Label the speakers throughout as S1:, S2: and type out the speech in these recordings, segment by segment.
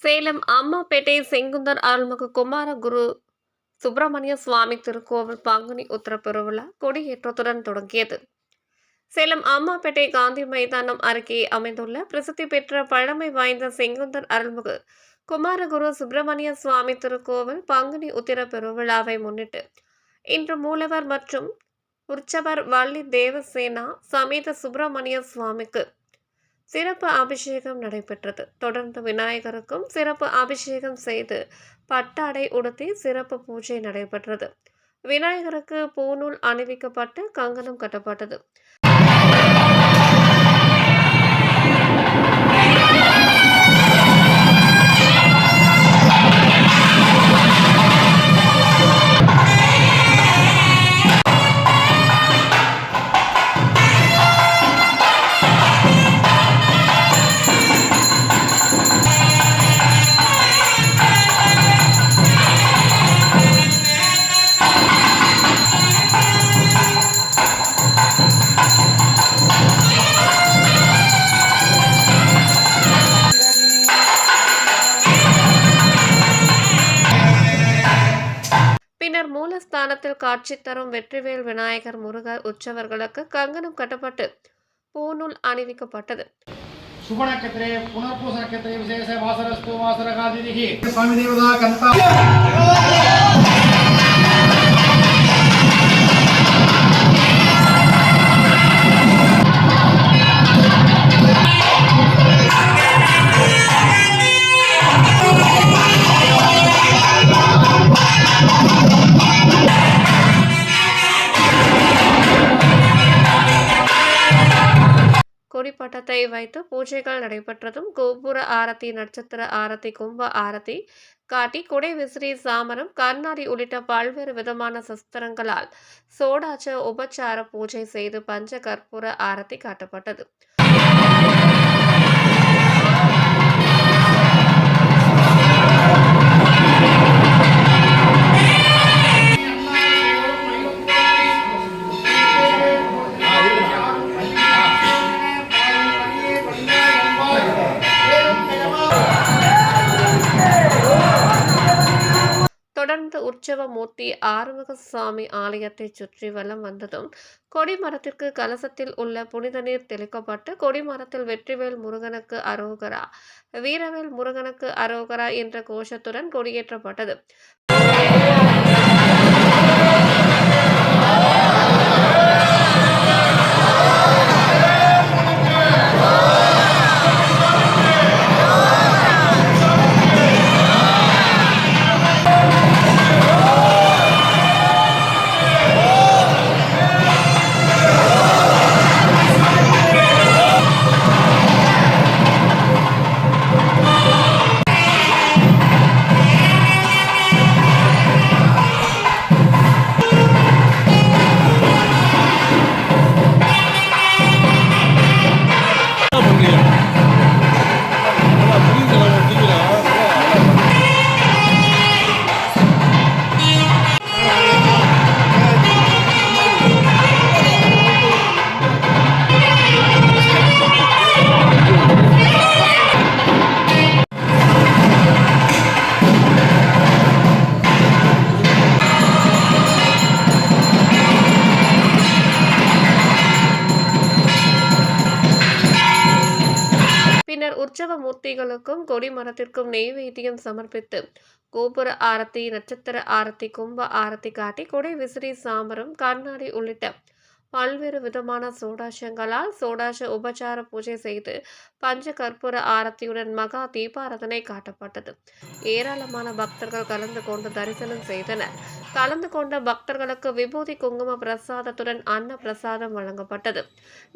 S1: சேலம் அம்மாப்பேட்டை செங்குந்தர் அருள்மிகு குமாரகுரு சுப்பிரமணிய சுவாமி திருக்கோவில் பங்குனி உத்திர பெருவிழா கொடியேற்றத்துடன் தொடங்கியது. சேலம் அம்மாப்பேட்டை காந்தி மைதானம் அருகே அமைந்துள்ள பிரசித்தி பெற்ற பழமை வாய்ந்த செங்குந்தர் அருள்மிகு குமாரகுரு சுப்பிரமணிய சுவாமி திருக்கோவில் பங்குனி உத்திர பெருவிழாவை முன்னிட்டு இன்று மூலவர் மற்றும் உற்சவர் வள்ளி தேவசேனா சமேத சுப்பிரமணிய சுவாமிக்கு சிறப்பு அபிஷேகம் நடைபெற்றது. தொடர்ந்து விநாயகருக்கும் சிறப்பு அபிஷேகம் செய்து பட்டாடை உடுத்தி சிறப்பு பூஜை நடைபெற்றது. விநாயகருக்கு பூநூல் அணிவிக்கப்பட்டு கங்கணம் கட்டப்பட்டது. பின்னர் மூலஸ்தானத்தில் காட்சி தரும் வெற்றிவேல் விநாயகர் முருகர் உற்சவர்களுக்கு கங்கணம் கட்டப்பட்டு பூநூல் அணிவிக்கப்பட்டது.
S2: शुभ नक्षत्रे पुनर्पूस नक्षत्रे विशेष वासरस्तु वासरकादिः स्वामी देवता कंता
S1: கொடிப்பட்டத்தை வைத்து பூஜைகள் நடைபெற்றதும் கோபுர ஆரத்தி, நட்சத்திர ஆரத்தி, கும்ப ஆரத்தி காட்டி குடை விசிறி, சாமரம், கண்ணாடி உள்ளிட்ட பல்வேறு விதமான சஸ்திரங்களால் சோடாச்ச உபச்சார பூஜை செய்து பஞ்ச கற்பூர ஆரத்தி காட்டப்பட்டது. தொடர்ந்து உற்சவ மூர்த்தி ஆறுமுகசாமி ஆலயத்தை சுற்றி வலம் வந்ததும் கொடிமரத்திற்கு கலசத்தில் உள்ள புனித நீர் தெளிக்கப்பட்டு கொடிமரத்தில் வெற்றிவேல் முருகனுக்கு அரோகரா, வீரவேல் முருகனுக்கு அரோகரா என்ற கோஷத்துடன் கொடியேற்றப்பட்டது. பின்னர் உற்சவ மூர்த்திகளுக்கும் கொடிமரத்திற்கும் நெய்வேத்தியம் சமர்ப்பித்து கோபுர ஆரத்தி, நட்சத்திர ஆரத்தி, கும்ப ஆரத்தி காட்டி குடை விசிறி, சாமரம், கண்ணாடி உள்ளிட்ட பல்வேறு விதமான சோடாசங்களால் சோடாச உபச்சார பூஜை செய்து பஞ்ச கற்பூர ஆரத்தியுடன் மகா தீபாரதனை காட்டப்பட்டது. ஏராளமான பக்தர்கள் கலந்து கொண்டு தரிசனம் செய்தனர். கலந்து கொண்ட பக்தர்களுக்கு விபூதி, குங்கும பிரசாதத்துடன் அன்ன பிரசாதம் வழங்கப்பட்டது.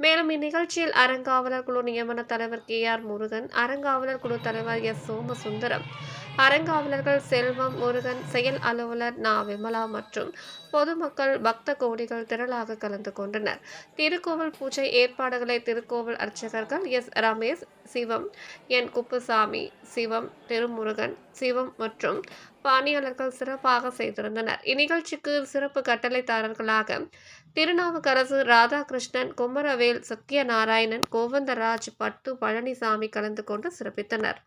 S1: மேலும் இந்நிகழ்ச்சியில் அறங்காவலர் குழு நியமன தலைவர் KR முருகன், அறங்காவலர் குழு தலைவர் S சோமசுந்தரம், அறங்காவலர்கள் செல்வம், முருகன், செயல் அலுவலர் நா விமலா மற்றும் பொதுமக்கள் பக்த கோடிகள் திரளாக கலந்து கொண்டனர். திருக்கோவில் பூஜை ஏற்பாடுகளை திருக்கோவில் அர்ச்சகர்கள் S ரமேஷ், சிவம், N குப்புசாமி, சிவம், திருமுருகன், சிவம் மற்றும் பணியாளர்கள் சிறப்பாக செய்திருந்தனர். இந்நிகழ்ச்சிக்கு சிறப்பு கட்டளைதாரர்களாக திருநாவுக்கரசு, ராதாகிருஷ்ணன், குமரவேல், சத்யநாராயணன், கோவிந்தராஜ், பட்டு, பழனிசாமி கலந்து கொண்டு சிறப்பித்தனர்.